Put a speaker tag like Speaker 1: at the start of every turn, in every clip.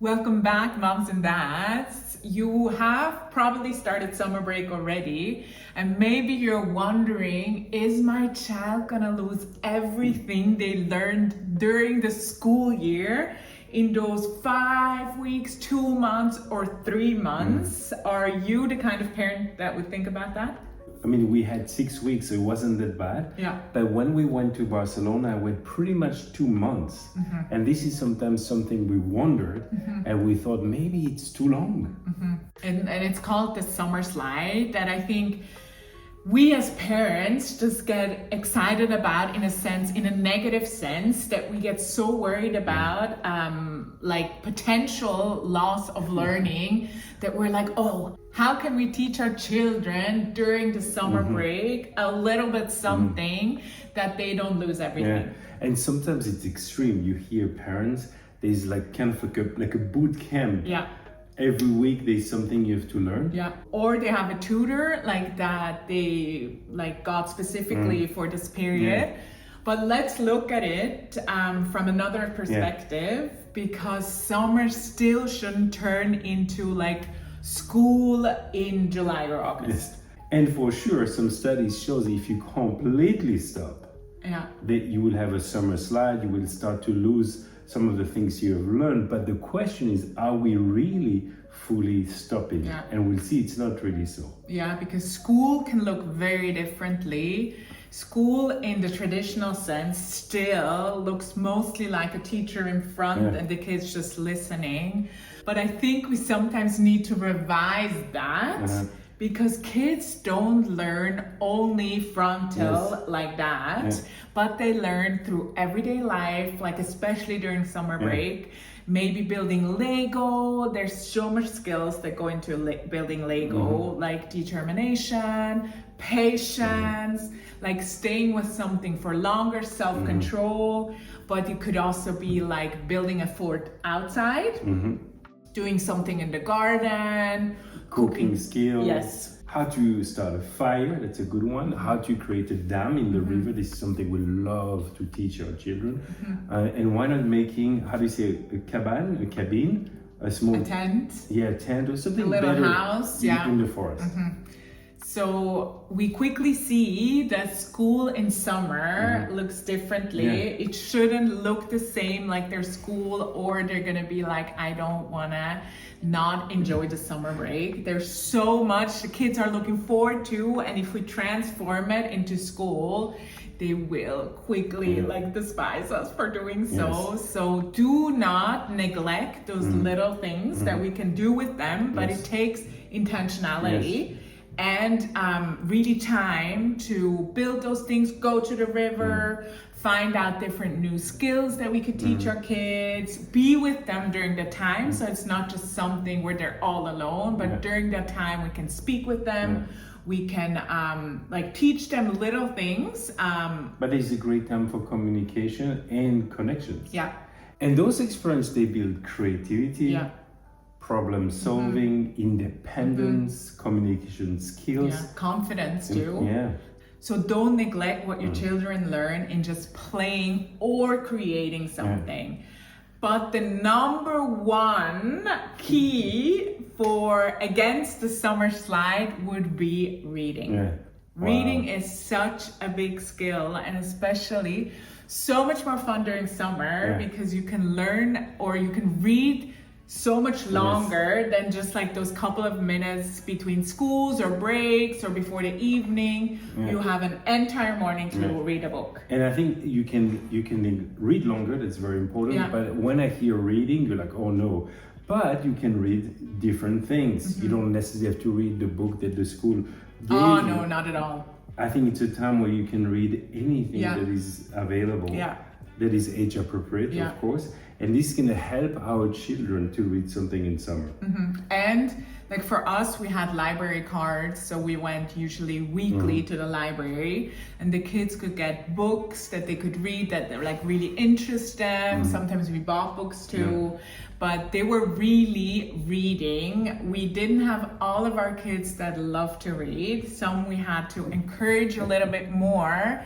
Speaker 1: Welcome back, moms and dads. You have probably started summer break already, and maybe you're wondering, is my child gonna lose everything they learned during the school year in those 5 weeks, 2 months, or 3 months? Are you the kind of parent that would think about that?
Speaker 2: I mean, we had 6 weeks, so it wasn't that bad.
Speaker 1: Yeah.
Speaker 2: But when we went to Barcelona, I went pretty much 2 months. And this is sometimes something we wondered, and we thought maybe it's too long.
Speaker 1: And it's called the summer slide that I think we as parents just get excited about, in a sense, in a negative sense, that we get so worried about like potential loss of learning, that we're like, oh, how can we teach our children during the summer break a little bit something that they don't lose everything?
Speaker 2: Yeah. And sometimes it's extreme. You hear parents, there's like kind of like a boot camp.
Speaker 1: Yeah.
Speaker 2: Every week there's something you have to learn.
Speaker 1: Yeah. Or they have a tutor like that they like got specifically for this period.
Speaker 2: Yeah.
Speaker 1: But let's look at it from another perspective, because summer still shouldn't turn into like school in July or August.
Speaker 2: Yes. And for sure, some studies shows if you completely stop, that you will have a summer slide, you will start to lose some of the things you have learned. But the question is, are we really fully stopping?
Speaker 1: Yeah.
Speaker 2: And we'll see it's not really so.
Speaker 1: Yeah, because school can look very differently. School in the traditional sense still looks mostly like a teacher in front and the kids just listening. But I think we sometimes need to revise that, because kids don't learn only frontal like that, but they learn through everyday life, like especially during summer break. Maybe building Lego. There's so much skills that go into building Lego, like determination, patience, like staying with something for longer, self-control. But it could also be like building a fort outside, doing something in the garden,
Speaker 2: Cooking skills.
Speaker 1: Yes.
Speaker 2: How to start a fire, that's a good one. How to create a dam in the river, this is something we love to teach our children. And why not making, how do you say, a cabin, a small
Speaker 1: a tent.
Speaker 2: Yeah, a tent or something
Speaker 1: A little
Speaker 2: better
Speaker 1: house,
Speaker 2: in the forest.
Speaker 1: So we quickly see that school in summer looks differently. It shouldn't look the same like their school, or they're gonna be like, I don't wanna not enjoy the summer break. There's so much the kids are looking forward to, and if we transform it into school, they will quickly like despise us for doing so. So do not neglect those little things that we can do with them, but it takes intentionality. And really time to build those things, go to the river, find out different new skills that we could teach our kids, be with them during the time. So it's not just something where they're all alone, but during that time we can speak with them. We can like teach them little things.
Speaker 2: But it's a great time for communication and connections.
Speaker 1: Yeah.
Speaker 2: And those experiences, they build creativity. Problem solving, independence, communication skills.
Speaker 1: Confidence too.
Speaker 2: Yeah.
Speaker 1: So don't neglect what your children learn in just playing or creating something. But the number one key for against the summer slide would be reading. Reading is such a big skill, and especially so much more fun during summer because you can learn, or you can read so much longer than just like those couple of minutes between schools or breaks or before the evening. You have an entire morning to read a book.
Speaker 2: And I think you can read longer, that's very important. But when I hear reading, you're like, oh no. But you can read different things. You don't necessarily have to read the book that the school gave
Speaker 1: Oh
Speaker 2: you.
Speaker 1: no, not at all.
Speaker 2: I think it's a time where you can read anything that is available. That is age appropriate, of course. And this is going to help our children to read something in summer.
Speaker 1: And like for us, we had library cards, so we went usually weekly to the library, and the kids could get books that they could read that like really interest them. Sometimes we bought books too, but they were really reading. We didn't have all of our kids that love to read. Some we had to encourage a little bit more,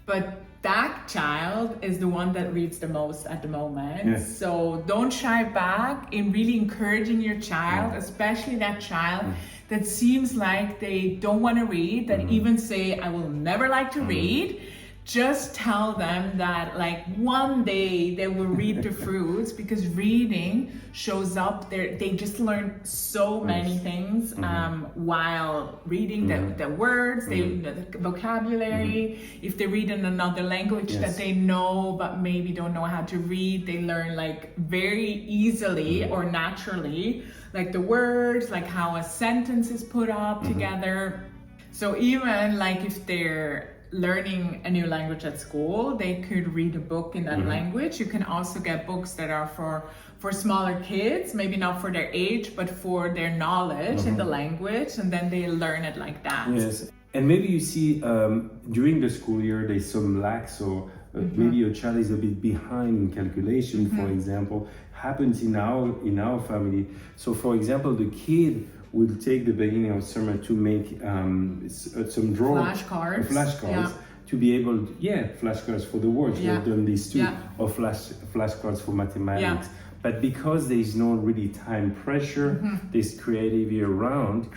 Speaker 1: but that child is the one that reads the most at the moment.
Speaker 2: Yeah.
Speaker 1: So don't shy back in really encouraging your child, especially that child that seems like they don't want to read, that even say, I will never like to read. Just tell them that like one day they will read the fruits, because reading shows up there. They just learn so many things while reading the words, the vocabulary. If they read in another language that they know but maybe don't know how to read, they learn like very easily or naturally, like the words, like how a sentence is put up together. So even like if they're learning a new language at school, they could read a book in that language. You can also get books that are for smaller kids, maybe not for their age, but for their knowledge in the language, and then they learn it like that.
Speaker 2: Yes, and maybe you see during the school year there's some lack, so maybe your child is a bit behind in calculation, for example, happens in our family. So for example, the kid will take the beginning of summer to make some drawings, flashcards, to be able to, flashcards for the words. We've done these too, or flashcards for mathematics. But because there is no really time pressure, there's creativity around,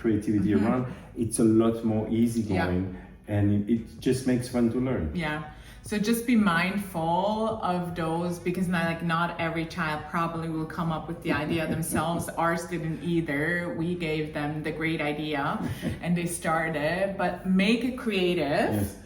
Speaker 2: it's a lot more easygoing, and it just makes fun to learn.
Speaker 1: Yeah. So just be mindful of those, because not every child probably will come up with the idea themselves. Ours didn't either. We gave them the great idea and they started, but make it creative.
Speaker 2: Yes.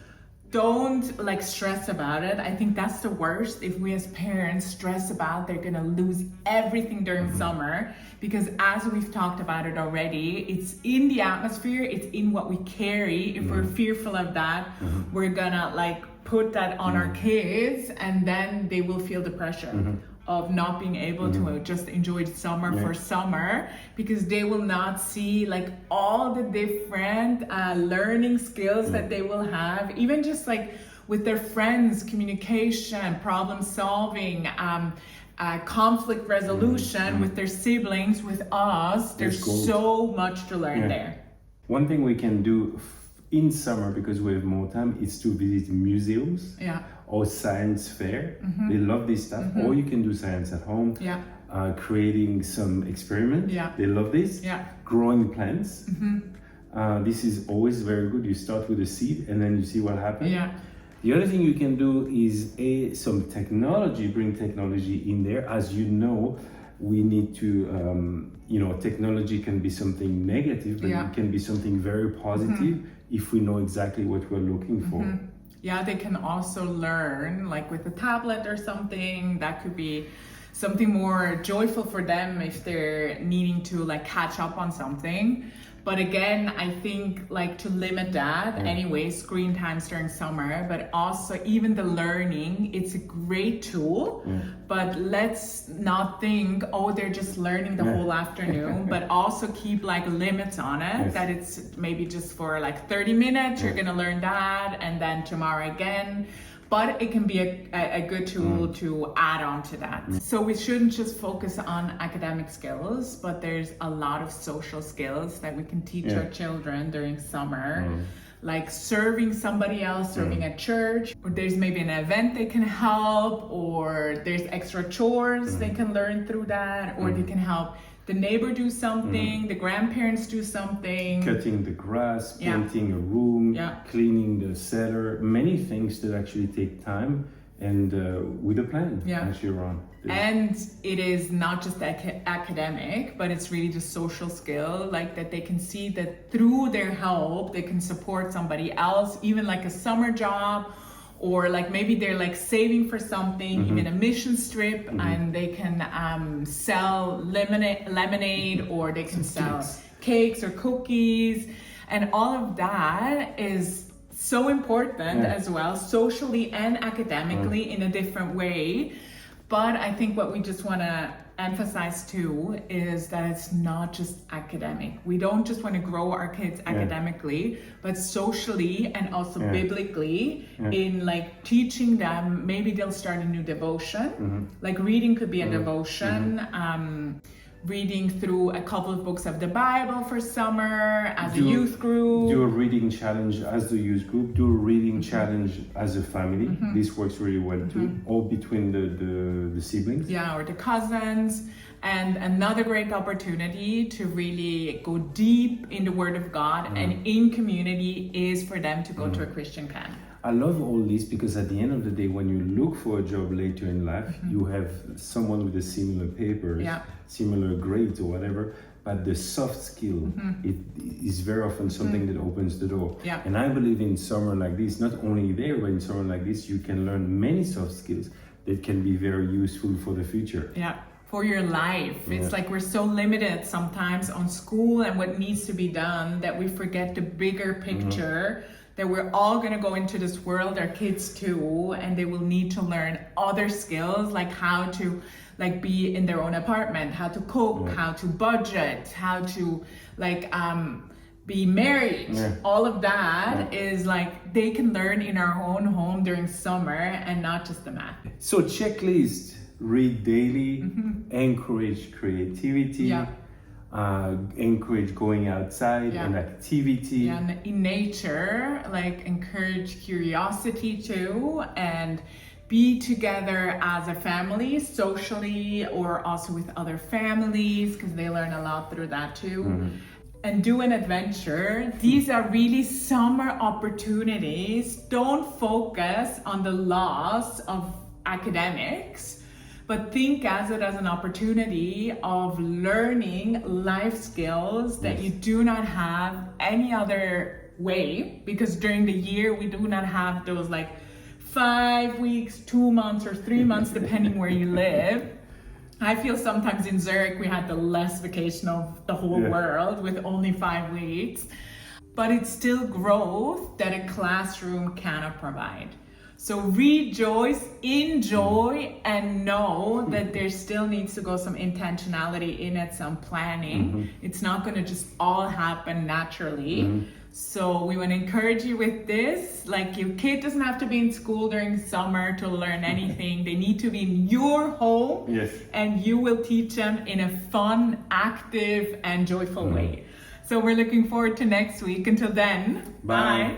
Speaker 1: Don't like stress about it. I think that's the worst. If we as parents stress about they're gonna lose everything during summer, because as we've talked about it already, it's in the atmosphere, it's in what we carry. If we're fearful of that, we're gonna like put that on our kids, and then they will feel the pressure of not being able to just enjoy summer for summer, because they will not see like all the different learning skills that they will have, even just like with their friends, communication, problem solving, conflict resolution with their siblings, with us. There's so much to learn there.
Speaker 2: One thing we can do in summer, because we have more time, is to visit museums or science fair. They love this stuff. Or you can do science at home. Creating some experiment. They love this. Growing plants. This is always very good. You start with a seed and then you see what happens. The other thing you can do is some technology, bring technology in there. As you know, we need to, technology can be something negative, but it can be something very positive if we know exactly what we're looking for.
Speaker 1: Yeah, they can also learn like with a tablet or something. That could be something more joyful for them if they're needing to like catch up on something. But again, I think like to limit that anyway, screen times during summer, but also even the learning, it's a great tool, but let's not think, oh, they're just learning the whole afternoon, but also keep like limits on it, that it's maybe just for like 30 minutes, you're gonna learn that, and then tomorrow again. But it can be a good tool to add on to that. So we shouldn't just focus on academic skills, but there's a lot of social skills that we can teach our children during summer. Like serving somebody else, serving at church, or there's maybe an event they can help, or there's extra chores they can learn through that, or they can help the neighbor do something, the grandparents do something.
Speaker 2: Cutting the grass, painting a room, cleaning the cellar, many things that actually take time and with a plan, as you're on.
Speaker 1: And it is not just academic, but it's really the social skill, like that they can see that through their help, they can support somebody else, even like a summer job, or like maybe they're like saving for something, even a mission trip, and they can sell lemonade, or they can sell cakes or cookies, and all of that is so important as well, socially and academically in a different way. But I think what we just want to emphasize too is that it's not just academic. We don't just want to grow our kids academically, but socially and also biblically in like teaching them. Maybe they'll start a new devotion. Like reading could be a devotion. reading through a couple of books of the Bible for summer as a youth group.
Speaker 2: Do a reading challenge as the youth group. Do a reading challenge as a family. This works really well too. Or between the siblings.
Speaker 1: Yeah, or the cousins. And another great opportunity to really go deep in the Word of God and in community is for them to go to a Christian camp.
Speaker 2: I love all this because at the end of the day, when you look for a job later in life, you have someone with a similar papers, similar grades or whatever, but the soft skill, it is very often something that opens the door.
Speaker 1: Yeah.
Speaker 2: And I believe in summer like this, not only there, but in summer like this, you can learn many soft skills that can be very useful for the future.
Speaker 1: Yeah. For your life. It's like we're so limited sometimes on school and what needs to be done that we forget the bigger picture. That we're all going to go into this world, our kids too, and they will need to learn other skills like how to be in their own apartment, how to cook, how to budget, how to be married. All of that is like they can learn in our own home during summer and not just the math.
Speaker 2: So checklist, read daily, encourage creativity. Encourage going outside and activity.
Speaker 1: And in nature, encourage curiosity too, and be together as a family, socially, or also with other families, because they learn a lot through that too. And do an adventure. These are really summer opportunities. Don't focus on the loss of academics, but think as it as an opportunity of learning life skills that you do not have any other way, because during the year we do not have those 5 weeks, 2 months, or 3 months, depending where you live. I feel sometimes in Zurich we had the less vacation of the whole world with only 5 weeks, but it's still growth that a classroom cannot provide. So rejoice, enjoy, and know that there still needs to go some intentionality in it, some planning. It's not going to just all happen naturally. So we want to encourage you with this. Your kid doesn't have to be in school during summer to learn anything. They need to be in your home, and you will teach them in a fun, active, and joyful way. So we're looking forward to next week. Until then, bye.